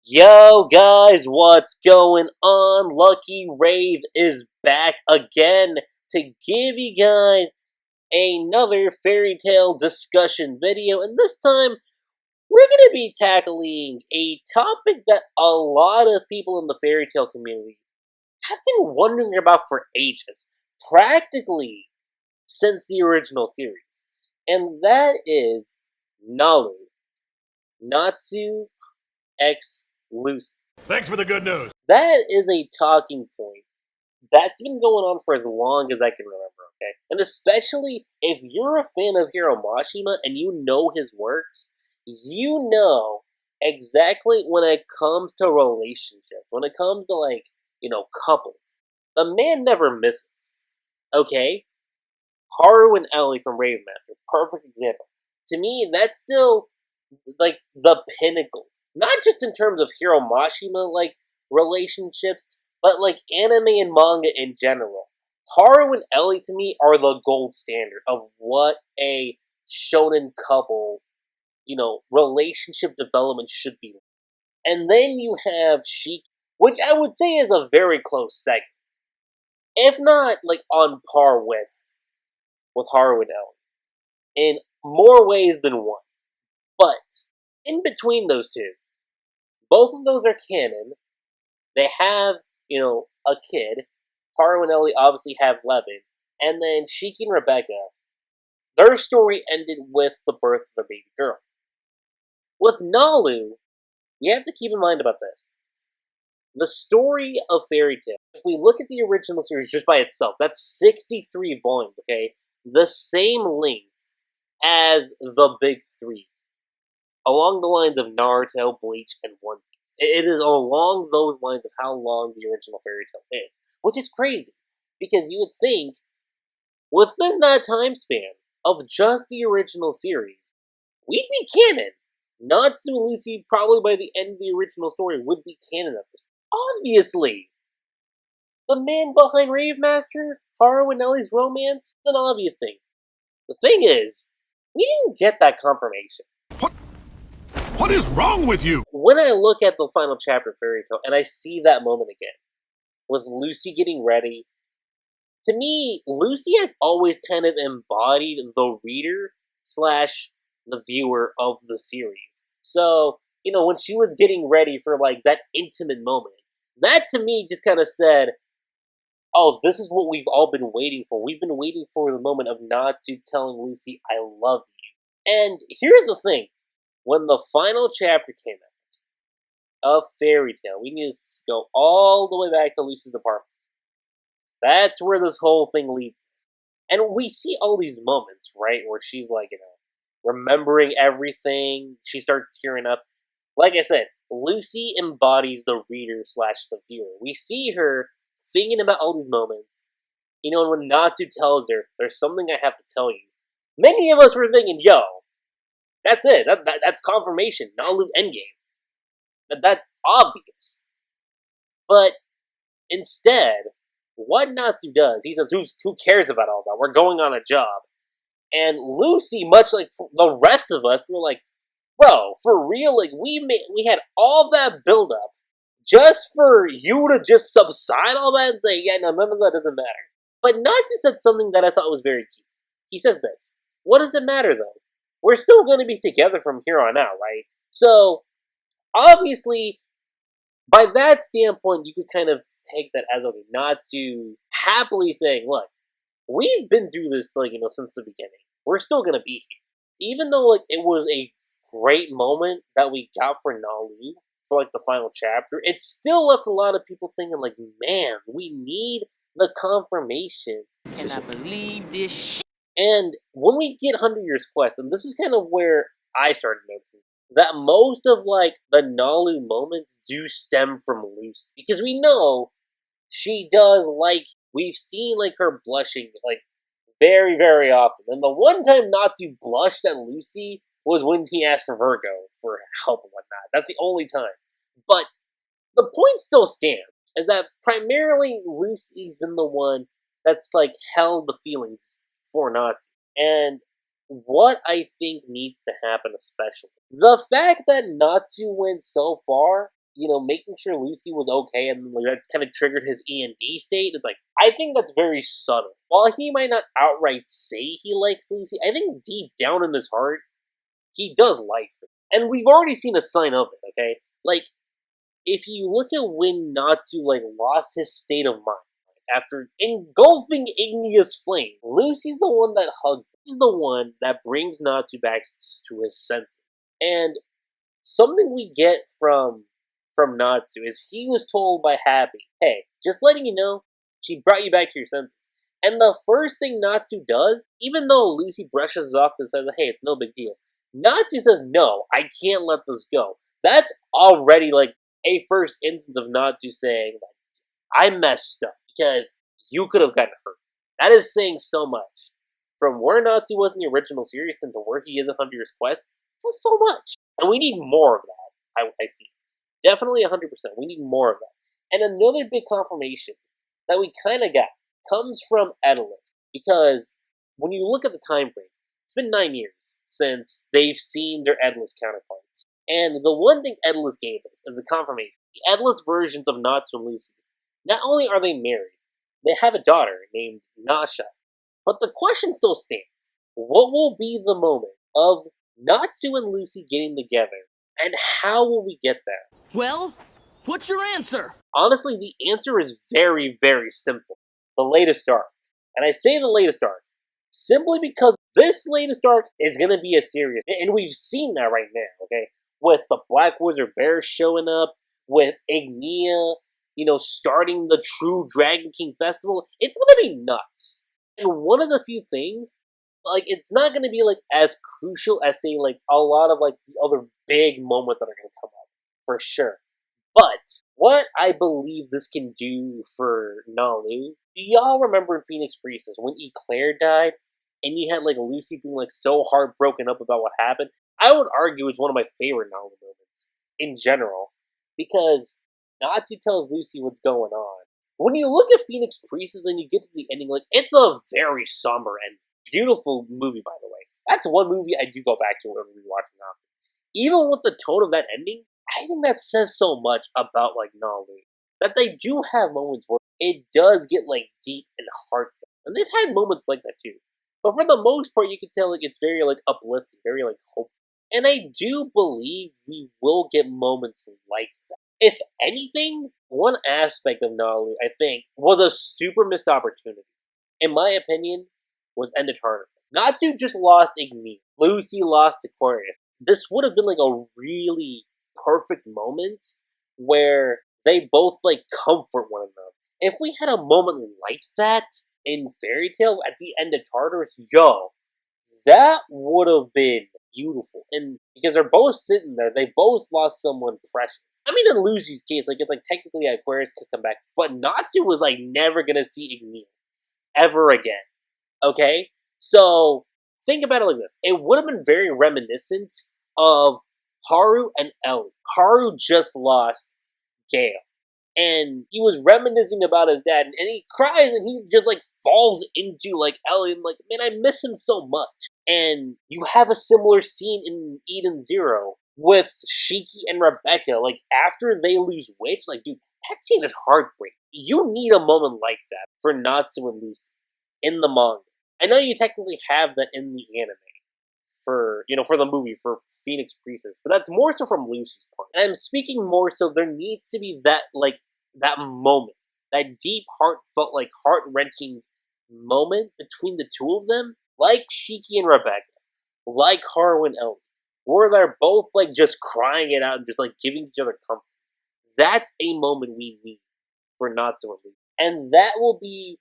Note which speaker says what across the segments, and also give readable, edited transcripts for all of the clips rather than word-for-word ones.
Speaker 1: Yo guys, what's going on? LuckyRave is back again to give you guys another fairy tale discussion video, and this time we're going to be tackling a topic that a lot of people in the fairy tale community have been wondering about for ages, practically since the original series, and that is NaLu, Natsu x Lucy.
Speaker 2: Thanks for the good news.
Speaker 1: That is a talking point that's been going on for as long as I can remember, okay? And especially if you're a fan of Hiro Mashima and you know his works, you know exactly when it comes to relationships, when it comes to, like, couples. The man never misses, okay? Haru and Elie from Rave Master, perfect example. To me, that's still, like, the pinnacle. Not just in terms of Hiro Mashima, like, relationships, but, like, anime and manga in general. Haru and Elie, to me, are the gold standard of what a shonen couple, relationship development should be. And then you have Shiki, which I would say is a very close second. If not, like, on par with Haru and Elie. In more ways than one. But, in between those two, both of those are canon. They have, a kid. Haru and Elie obviously have Levin. And then Shiki and Rebecca, their story ended with the birth of their baby girl. With NaLu, we have to keep in mind about this. The story of Fairy Tail, if we look at the original series just by itself, that's 63 volumes, okay? The same length as the big three. Along the lines of Naruto, Bleach, and One Piece. It is along those lines of how long the original fairy tale is. Which is crazy, because you would think, within that time span of just the original series, we'd be canon. Natsu and Lucy, probably by the end of the original story, would be canon at this point. Obviously! The man behind Rave Master, Haru and Ellie's romance, is an obvious thing. The thing is, we didn't get that confirmation.
Speaker 2: What is wrong with you?
Speaker 1: When I look at the final chapter of Fairy Tail, and I see that moment again, with Lucy getting ready, to me, Lucy has always kind of embodied the reader / the viewer of the series. So, when she was getting ready for, like, that intimate moment, that to me just kind of said, oh, this is what we've all been waiting for. We've been waiting for the moment of Natsu telling Lucy, I love you. And here's the thing. When the final chapter came out of Fairy Tail, we need to go all the way back to Lucy's apartment. That's where this whole thing leads us. And we see all these moments, right, where she's like, remembering everything. She starts tearing up. Like I said, Lucy embodies the reader / the viewer. We see her thinking about all these moments. And when Natsu tells her, there's something I have to tell you. Many of us were thinking, yo, that's it. That's confirmation. NaLu endgame. That's obvious. But instead, what Natsu does, he says, who cares about all that? We're going on a job. And Lucy, much like the rest of us, were like, bro, for real? Like, we had all that buildup just for you to just subside all that and say, yeah, no, none of that doesn't matter. But Natsu said something that I thought was very cute. He says this, what does it matter, though? We're still going to be together from here on out, right? So, obviously, by that standpoint, you could kind of take that as, okay, Natsu happily saying, look, we've been through this, since the beginning. We're still going to be here. Even though, it was a great moment that we got for NaLu, for, the final chapter, it still left a lot of people thinking, man, we need the confirmation.
Speaker 3: Can I believe this shit?
Speaker 1: And when we get 100 Years Quest, and this is kind of where I started noticing, that most of, the NaLu moments do stem from Lucy. Because we know she does, we've seen, her blushing, very, very often. And the one time Natsu blushed at Lucy was when he asked for Virgo for help and whatnot. That's the only time. But the point still stands, is that primarily Lucy's been the one that's, held the feelings for Natsu. And what I think needs to happen especially, the fact that Natsu went so far making sure Lucy was okay, and like, that kind of triggered his END state. It's like, I think that's very subtle. While he might not outright say he likes Lucy, I think deep down in his heart, he does like her. And we've already seen a sign of it, okay? Like, if you look at when Natsu, like, lost his state of mind, after engulfing igneous flame, Lucy's the one that hugs him. She's the one that brings Natsu back to his senses. And something we get from Natsu is he was told by Happy, hey, just letting you know, she brought you back to your senses. And the first thing Natsu does, even though Lucy brushes it off and says, hey, it's no big deal, Natsu says, no, I can't let this go. That's already like a first instance of Natsu saying, I messed up because you could have gotten hurt. That is saying so much. From where Natsu was in the original series to where he is in Hunter's Quest, it says so much. And we need more of that, I feel. Definitely 100%. We need more of that. And another big confirmation that we kind of got comes from Elie. Because when you look at the time frame, it's been 9 years since they've seen their Elie counterparts. And the one thing Elie gave us is a confirmation. The Elie versions of Natsu and Lucy, not only are they married, they have a daughter named Nasha. But the question still stands. What will be the moment of Natsu and Lucy getting together? And how will we get there?
Speaker 3: Well, what's your answer?
Speaker 1: Honestly, the answer is very, very simple. The latest arc. And I say the latest arc simply because this latest arc is going to be a series. And we've seen that right now, okay? With the Black Wizard Bear showing up, with Ignea, starting the True Dragon King Festival. It's going to be nuts. And one of the few things, like, it's not going to be, like, as crucial as, say, like, a lot of, like, the other big moments that are going to come up. For sure. But what I believe this can do for NaLu, do y'all remember in Phoenix Priestess when Eclair died and you had like Lucy being like so heartbroken up about what happened? I would argue it's one of my favorite NaLu moments in general because Natsu tells Lucy what's going on. When you look at Phoenix Priestess and you get to the ending, like, it's a very somber and beautiful movie, by the way. That's one movie I do go back to when we watch it now. Even with the tone of that ending, I think that says so much about, like, NaLu. That they do have moments where it does get, like, deep and heartfelt. And they've had moments like that, too. But for the most part, you can tell, like, it's very, like, uplifting, very, like, hopeful. And I do believe we will get moments like that. If anything, one aspect of NaLu, I think, was a super missed opportunity. In my opinion, was End of Tartarus. Natsu just lost Ignea. Lucy lost Aquarius. This would have been, like, a really perfect moment where they both like comfort one another. If we had a moment like that in Fairy Tail at the end of Tartarus, that would have been beautiful. And because they're both sitting there, they both lost someone precious. I mean, in Lucy's case, like it's like technically Aquarius could come back, but Natsu was like never gonna see Ignea ever again. Okay, so think about it like this: it would have been very reminiscent of Haru and Elie. Haru just lost Gale. And he was reminiscing about his dad, and he cries, and he just, like, falls into, like, Elie, and, like, man, I miss him so much. And you have a similar scene in Eden Zero with Shiki and Rebecca, like, after they lose Witch, like, dude, that scene is heartbreaking. You need a moment like that for Natsu and Lucy in the manga. I know you technically have that in the anime, for the movie, for Phoenix Priestess, but that's more so from Lucy's point. And I'm speaking more so there needs to be that, like, that moment, that deep, heartfelt, like, heart-wrenching moment between the two of them, like Shiki and Rebecca, like Haru and Elie, where they're both, like, just crying it out and just, like, giving each other comfort. That's a moment we need for Natsu and Lucy. And that will be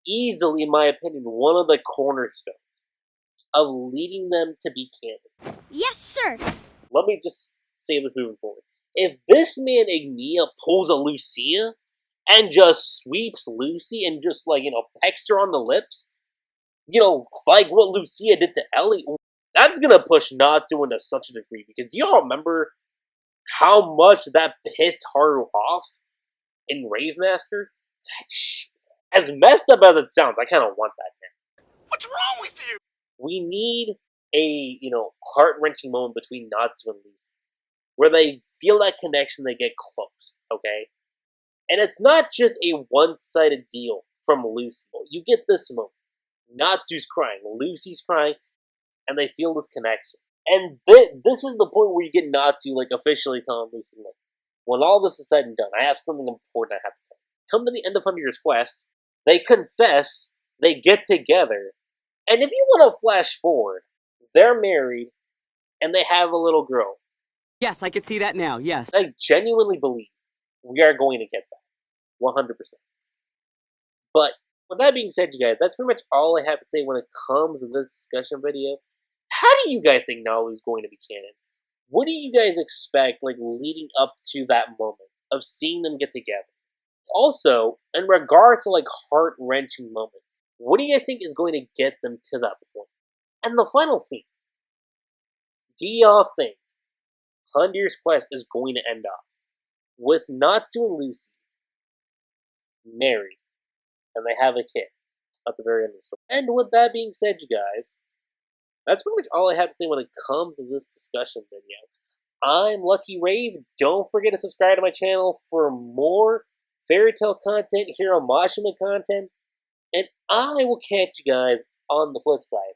Speaker 1: easily, in my opinion, one of the cornerstones of leading them to be canon.
Speaker 4: Yes, sir.
Speaker 1: Let me just say this moving forward. If this man Ignea pulls a Lucia and just sweeps Lucy and just, like, pecks her on the lips, like what Lucia did to Elie, that's gonna push Natsu into such a degree. Because do y'all remember how much that pissed Haru off in Rave Master? That shit. As messed up as it sounds, I kind of want that now.
Speaker 2: What's wrong with you?
Speaker 1: We need a, heart-wrenching moment between Natsu and Lucy. where they feel that connection, they get close, okay? And it's not just a one-sided deal from Lucy. You get this moment. Natsu's crying, Lucy's crying, and they feel this connection. And this is the point where you get Natsu, like, officially telling Lucy, look, when all this is said and done, I have something important I have to tell you. Come to the end of 100 Years Quest, they confess, they get together, and if you want to flash forward, they're married, and they have a little girl.
Speaker 4: Yes, I can see that now, yes.
Speaker 1: I genuinely believe we are going to get that. 100%. But, with that being said, you guys, that's pretty much all I have to say when it comes to this discussion video. How do you guys think NaLu is going to be canon? What do you guys expect, like, leading up to that moment of seeing them get together? Also, in regards to, like, heart-wrenching moments, what do you guys think is going to get them to that point? And the final scene. Do y'all think 100 Years Quest is going to end up with Natsu and Lucy married, and they have a kid at the very end of the story? And with that being said, you guys, that's pretty much all I have to say when it comes to this discussion video. I'm LuckyRave. Don't forget to subscribe to my channel for more fairy tale content, Hiro Mashima content, and I will catch you guys on the flip side.